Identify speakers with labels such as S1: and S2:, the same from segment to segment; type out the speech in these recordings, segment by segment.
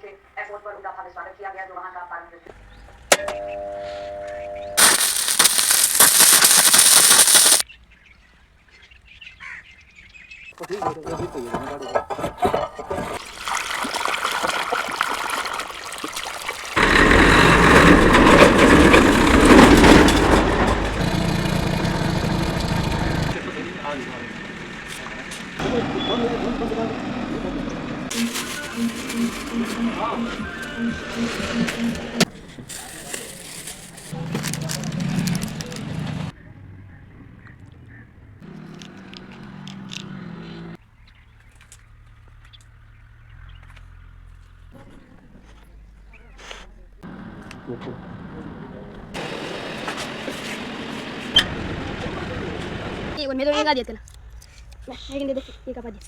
S1: से एयरपोर्ट पर उनका भव्य स्वागत किया गया जो वहां का पारंपरिक
S2: Igual me doy una dieta. Alguien de que capaz de.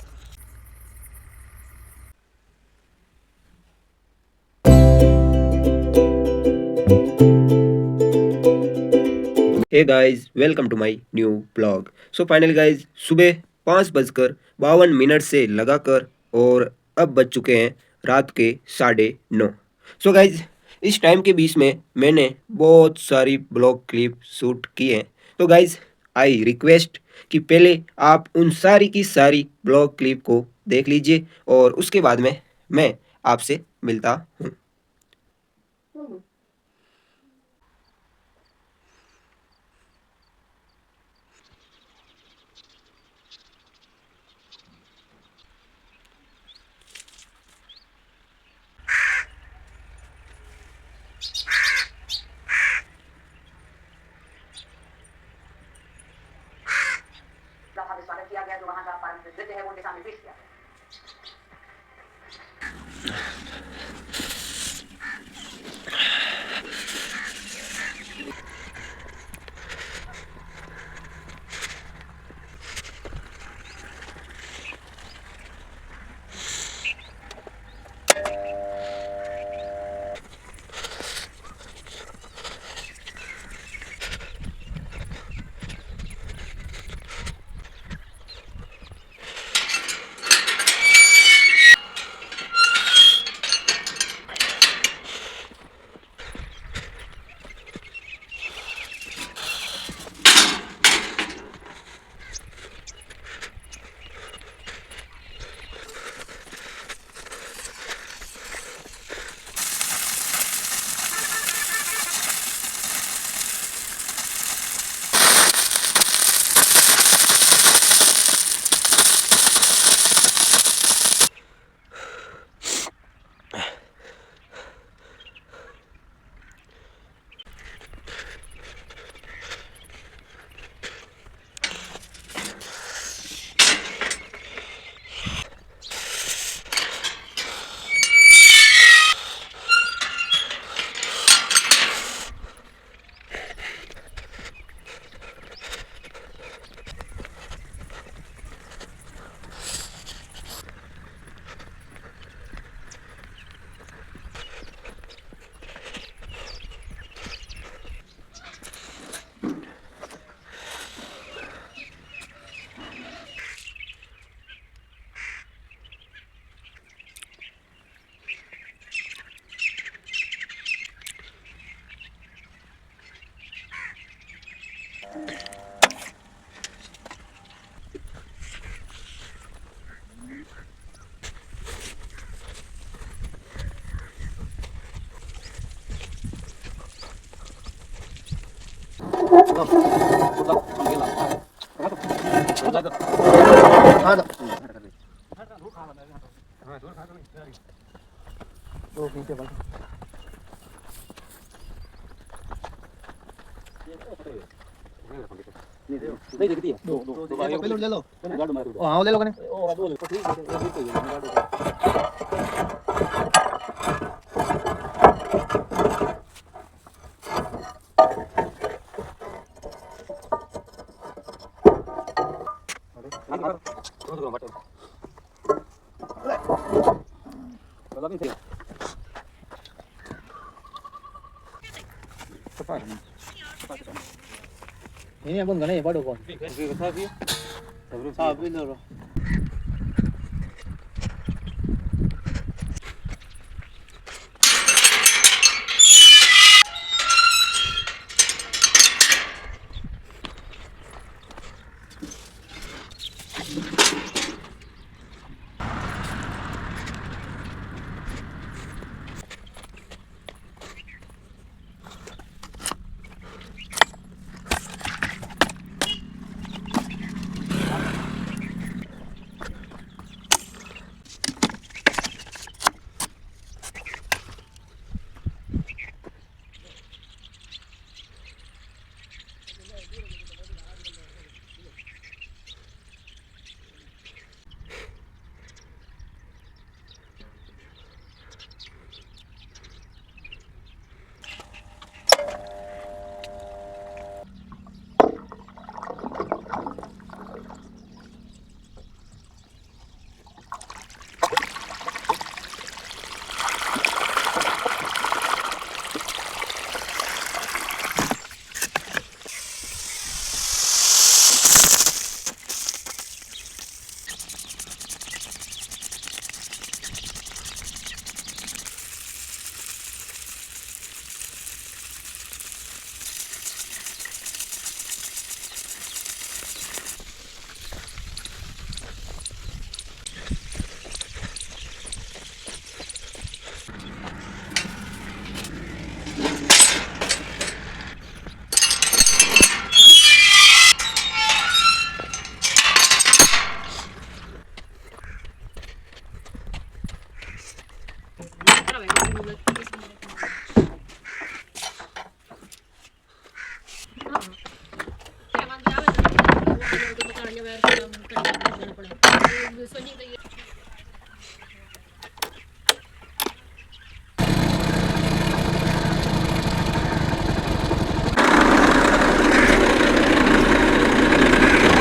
S3: Hey guys welcome to my new blog. So finally guys सुबह 5:52 से लगाकर और अब बज चुके हैं रात के 9:30। सो गाइस इस टाइम के बीच में मैंने बहुत सारी ब्लॉग क्लिप शूट की हैं। तो गाइस आई रिक्वेस्ट कि पहले आप उन सारी की सारी ब्लॉग क्लिप को देख लीजिए और उसके बाद में मैं आपसे मिलता हूँ।
S1: का भव्य स्वागत किया गया जो वहां का पारंपरिक नृत्य है वो उनके सामने पेश किया गया।
S4: Ini abang gana ya pada kon. Sabi loro.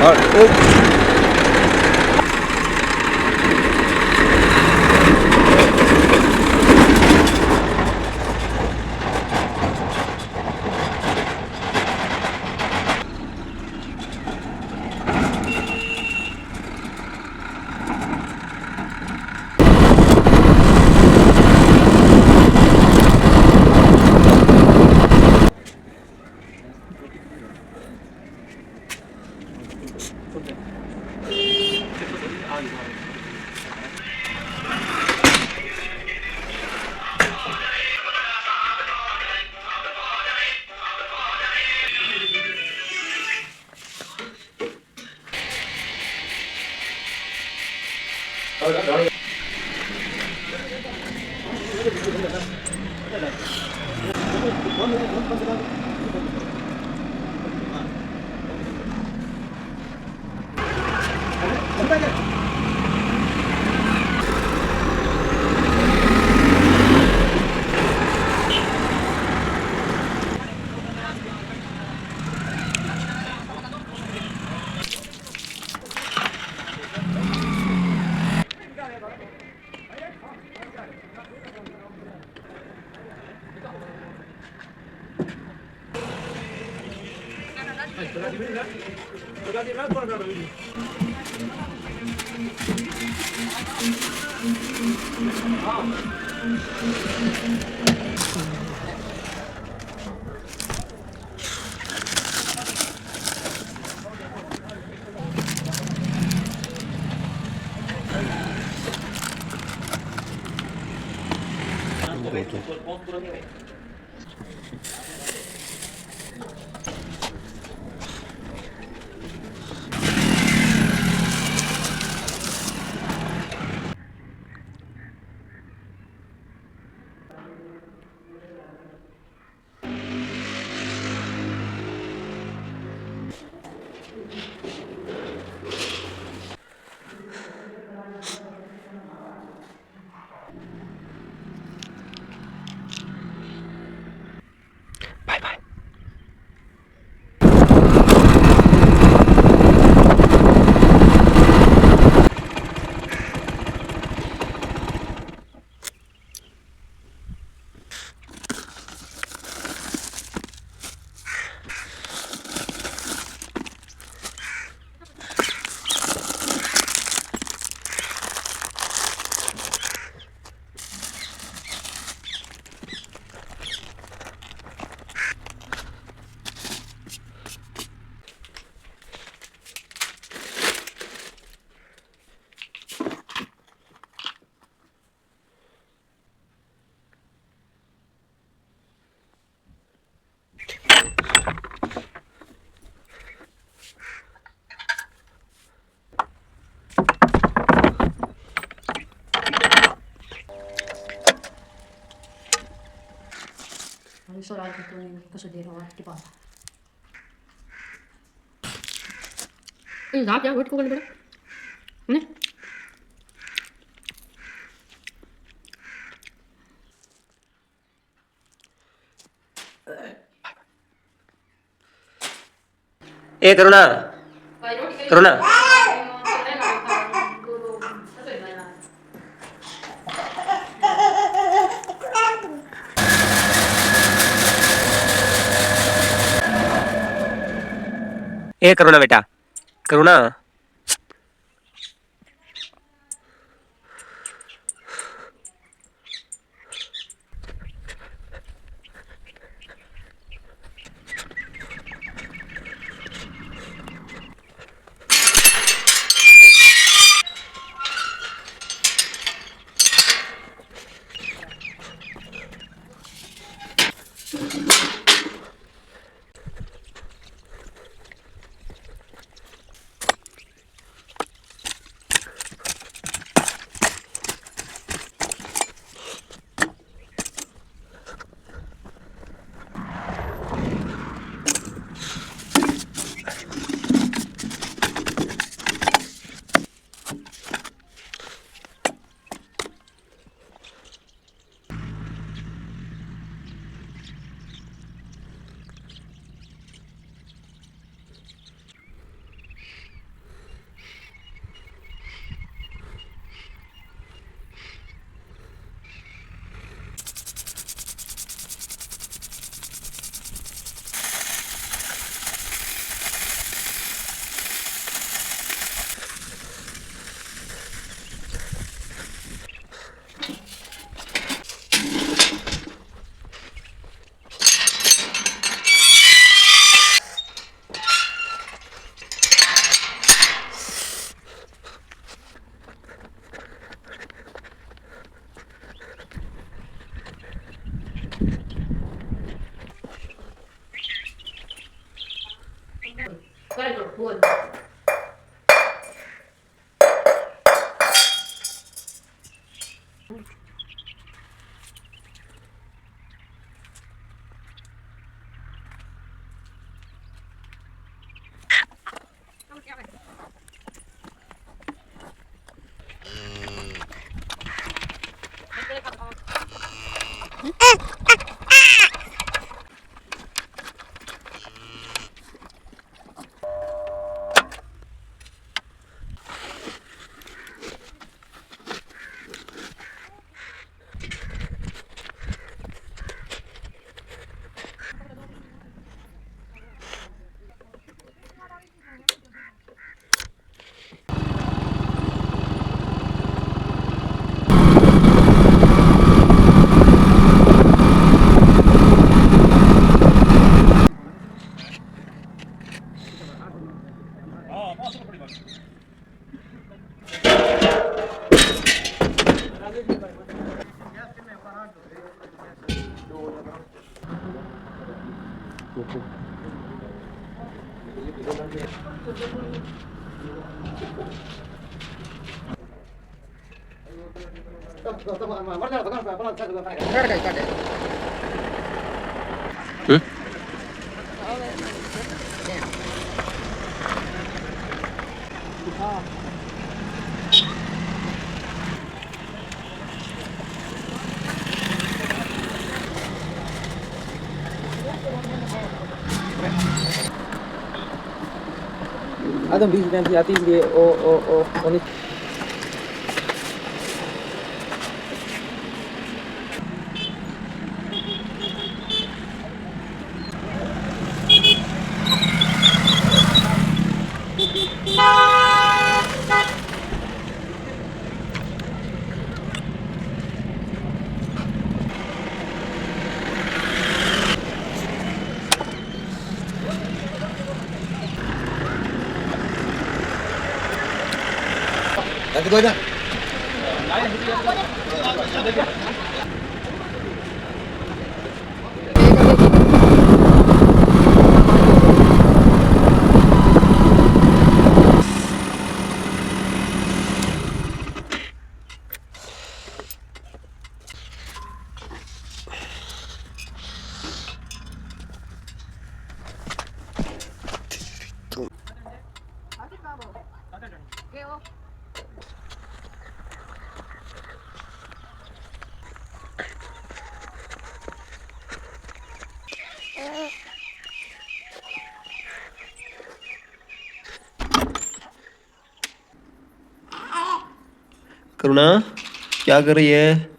S3: और ओ bye bye.
S5: Risolare tutto il coso di Roma, tipo. Esatto, ya, wait, kok beda. Nih.
S3: ए करुणा करुणा ए करुणा बेटा करुणा
S4: Adam बीच टाइम से आती है ओ उन्नीस Nanti gue aja.
S3: करुणा क्या कर रही है?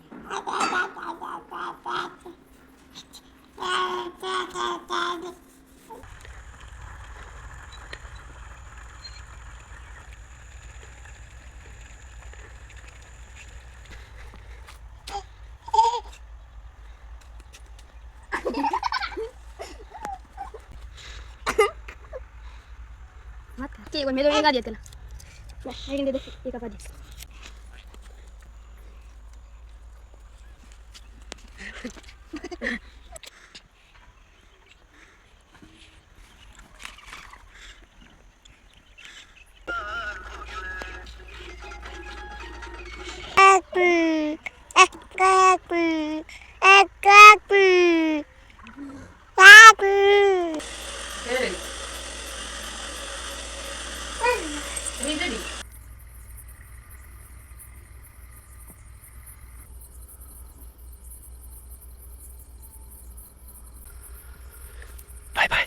S2: Oke, gue medo enggak dia telah. Nah, ini dia deh, apa dia?
S3: Bye bye.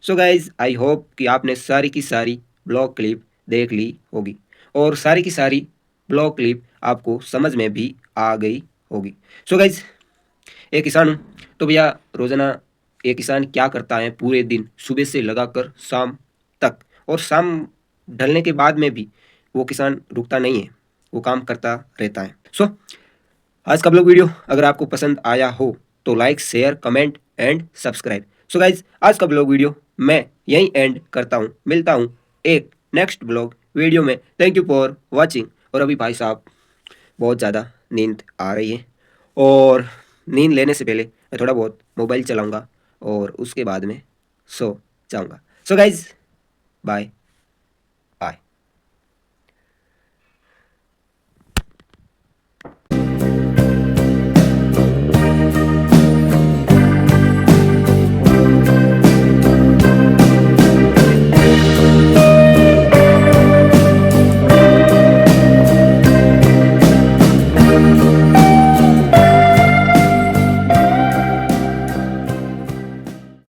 S3: So guys I hope कि आपने सारी की सारी ब्लॉग क्लिप देख ली होगी और सारी की सारी ब्लॉग क्लिप आपको समझ में भी आ गई होगी। सो गाइज एक किसान हूँ तो भैया रोज़ाना एक किसान क्या करता है पूरे दिन सुबह से लगाकर शाम तक, और शाम ढलने के बाद में भी वो किसान रुकता नहीं है, वो काम करता रहता है। सो आज का ब्लॉग वीडियो अगर आपको पसंद आया हो तो like share comment and subscribe. So guys आज का ब्लॉग वीडियो मैं यहीं एंड करता हूँ, मिलता हूँ एक नेक्स्ट ब्लॉग वीडियो में। Thank you for watching. और अभी भाई साहब बहुत ज़्यादा नींद आ रही है और नींद लेने से पहले मैं थोड़ा बहुत मोबाइल चलाऊँगा और उसके बाद में सो जाऊँगा। So guys bye.